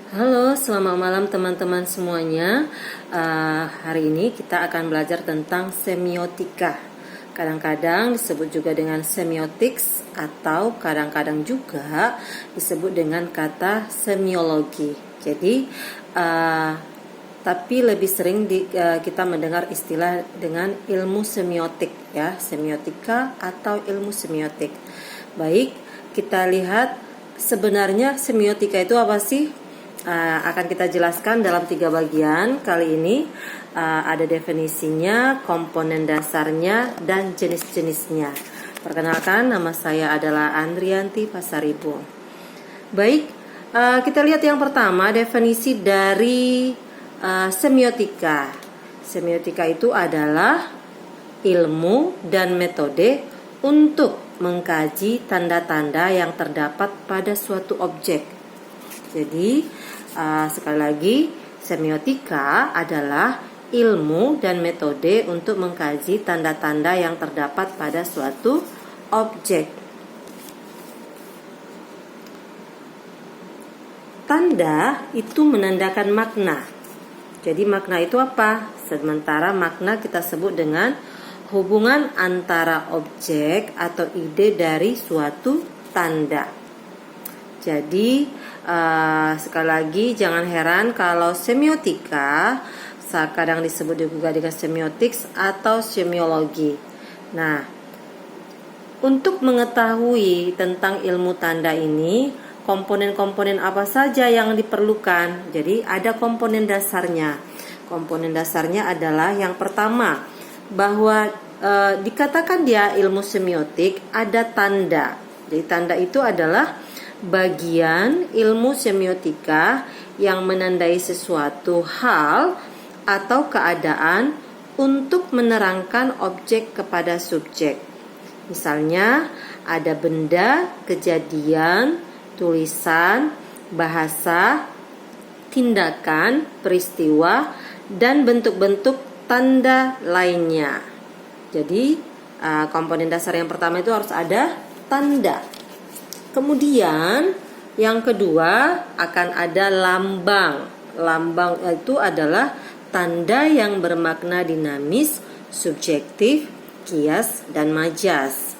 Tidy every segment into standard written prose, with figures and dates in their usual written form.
Halo, selamat malam teman-teman semuanya. Hari ini kita akan belajar tentang semiotika. Kadang-kadang disebut juga dengan semiotics atau kadang-kadang juga disebut dengan kata semiologi. Jadi, tapi lebih sering kita mendengar istilah dengan ilmu semiotik, ya, semiotika atau ilmu semiotik. Baik, kita lihat sebenarnya semiotika itu apa sih? Akan kita jelaskan dalam 3 bagian. Kali ini ada definisinya, komponen dasarnya, dan jenis-jenisnya. Perkenalkan, nama saya adalah Andrianti Pasaribu. Baik, kita lihat yang pertama, definisi dari semiotika. Semiotika itu adalah ilmu dan metode untuk mengkaji tanda-tanda yang terdapat pada suatu objek. Jadi, sekali lagi, semiotika adalah ilmu dan metode untuk mengkaji tanda-tanda yang terdapat pada suatu objek. Tanda itu menandakan makna. Jadi makna itu apa? Sementara makna kita sebut dengan hubungan antara objek atau ide dari suatu tanda. Jadi sekali lagi jangan heran kalau semiotika kadang disebut juga dengan semiotics atau semiologi. Nah, untuk mengetahui tentang ilmu tanda ini, komponen-komponen apa saja yang diperlukan? Jadi ada komponen dasarnya. Komponen dasarnya adalah yang pertama, bahwa dikatakan dia ilmu semiotik, ada tanda. Jadi tanda itu adalah bagian ilmu semiotika yang menandai sesuatu hal atau keadaan untuk menerangkan objek kepada subjek. Misalnya ada benda, kejadian, tulisan, bahasa, tindakan, peristiwa, dan bentuk-bentuk tanda lainnya. Jadi komponen dasar yang pertama itu harus ada tanda. Kemudian yang kedua akan ada lambang. Lambang itu adalah tanda yang bermakna dinamis, subjektif, kias, dan majas.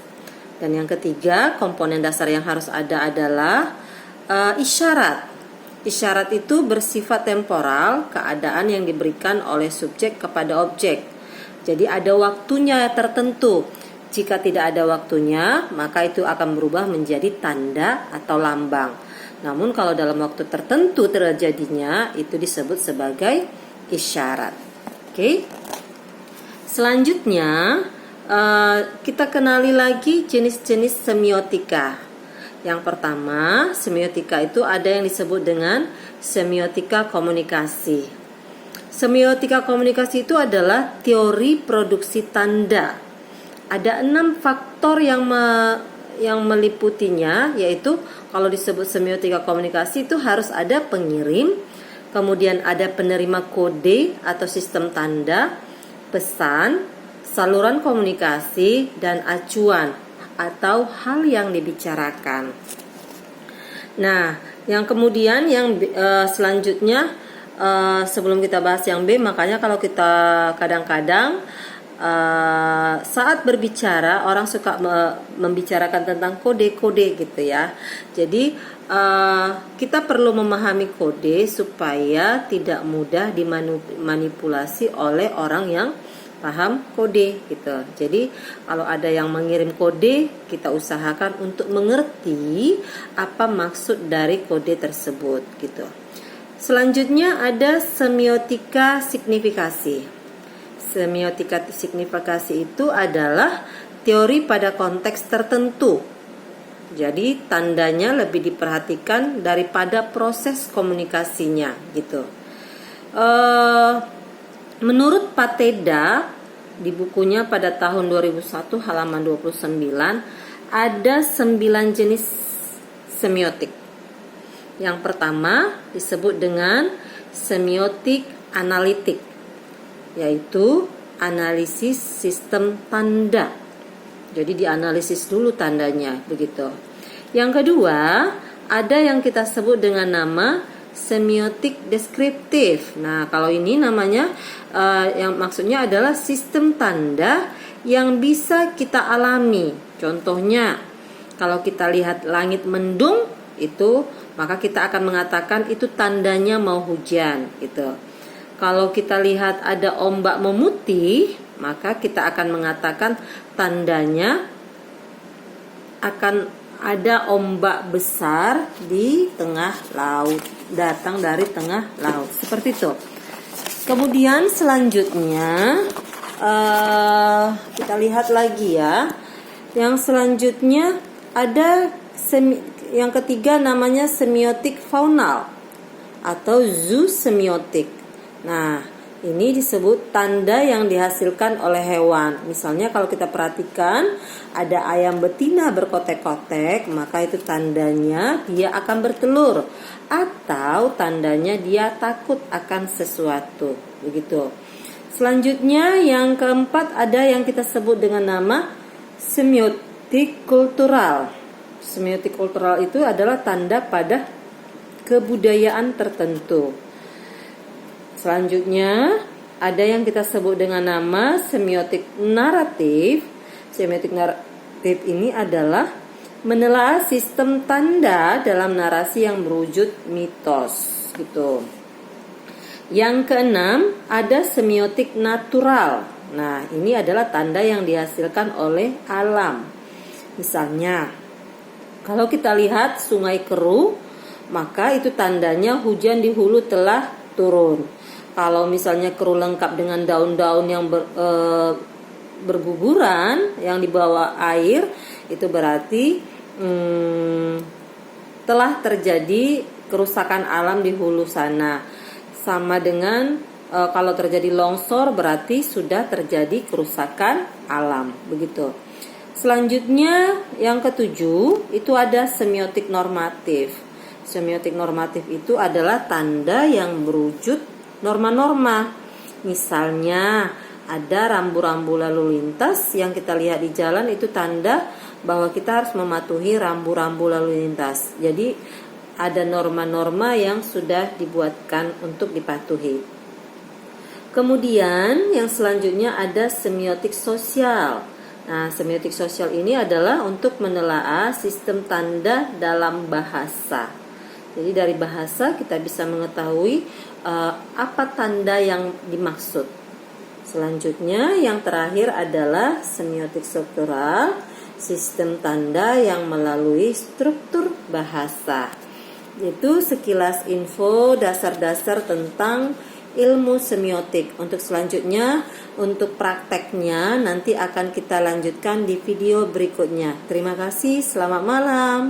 Dan yang ketiga, komponen dasar yang harus ada adalah isyarat. Isyarat itu bersifat temporal, keadaan yang diberikan oleh subjek kepada objek. Jadi ada waktunya tertentu. Jika tidak ada waktunya, maka itu akan berubah menjadi tanda atau lambang. Namun kalau dalam waktu tertentu terjadinya, itu disebut sebagai isyarat. Oke. Selanjutnya, kita kenali lagi jenis-jenis semiotika. Yang pertama, semiotika itu ada yang disebut dengan semiotika komunikasi. Semiotika komunikasi itu adalah teori produksi tanda. Ada 6 faktor yang meliputinya, yaitu kalau disebut semiotika komunikasi itu harus ada pengirim, kemudian ada penerima kode atau sistem tanda, pesan, saluran komunikasi, dan acuan atau hal yang dibicarakan. Nah, yang kemudian yang selanjutnya, sebelum kita bahas yang B, makanya kalau kita kadang-kadang saat berbicara orang suka membicarakan tentang kode-kode gitu ya. Jadi kita perlu memahami kode supaya tidak mudah dimanipulasi oleh orang yang paham kode gitu. Jadi kalau ada yang mengirim kode, kita usahakan untuk mengerti apa maksud dari kode tersebut gitu. Selanjutnya ada semiotika signifikasi. Semiotika signifikasi itu adalah teori pada konteks tertentu. Jadi tandanya lebih diperhatikan daripada proses komunikasinya gitu. Menurut Pateda di bukunya pada tahun 2001 halaman 29 ada 9 jenis semiotik. Yang pertama disebut dengan semiotik analitik, yaitu analisis sistem tanda. Jadi dianalisis dulu tandanya begitu. Yang kedua, ada yang kita sebut dengan nama semiotik deskriptif. Nah, kalau ini namanya yang maksudnya adalah sistem tanda yang bisa kita alami. Contohnya, kalau kita lihat langit mendung itu, maka kita akan mengatakan itu tandanya mau hujan gitu. Kalau kita lihat ada ombak memutih, maka kita akan mengatakan tandanya akan ada ombak besar di tengah laut, datang dari tengah laut, seperti itu. Kemudian selanjutnya kita lihat lagi ya. Yang selanjutnya ada yang ketiga namanya semiotik faunal atau zoosemiotik. Nah, ini disebut tanda yang dihasilkan oleh hewan. Misalnya kalau kita perhatikan ada ayam betina berkotek-kotek, maka itu tandanya dia akan bertelur atau tandanya dia takut akan sesuatu. Begitu. Selanjutnya yang keempat ada yang kita sebut dengan nama semiotik kultural. Semiotik kultural itu adalah tanda pada kebudayaan tertentu. Selanjutnya ada yang kita sebut dengan nama semiotik naratif. Semiotik naratif ini adalah menelaah sistem tanda dalam narasi yang berwujud mitos gitu. Yang keenam ada semiotik natural. Nah, ini adalah tanda yang dihasilkan oleh alam. Misalnya, kalau kita lihat sungai keruh, maka itu tandanya hujan di hulu telah turun. Kalau misalnya keruh lengkap dengan daun-daun yang berguguran yang di bawah air, itu berarti telah terjadi kerusakan alam di hulu sana. Sama dengan kalau terjadi longsor berarti sudah terjadi kerusakan alam, begitu. Selanjutnya yang ketujuh itu ada semiotik normatif. Semiotik normatif itu adalah tanda yang berwujud norma-norma. Misalnya ada rambu-rambu lalu lintas yang kita lihat di jalan, itu tanda bahwa kita harus mematuhi rambu-rambu lalu lintas. Jadi ada norma-norma yang sudah dibuatkan untuk dipatuhi. Kemudian yang selanjutnya ada semiotik sosial. Nah, semiotik sosial ini adalah untuk menelaah sistem tanda dalam bahasa. Jadi dari bahasa kita bisa mengetahui apa tanda yang dimaksud. Selanjutnya yang terakhir adalah semiotik struktural, sistem tanda yang melalui struktur bahasa. Itu sekilas info dasar-dasar tentang ilmu semiotik. Untuk selanjutnya, untuk prakteknya nanti akan kita lanjutkan di video berikutnya. Terima kasih, selamat malam.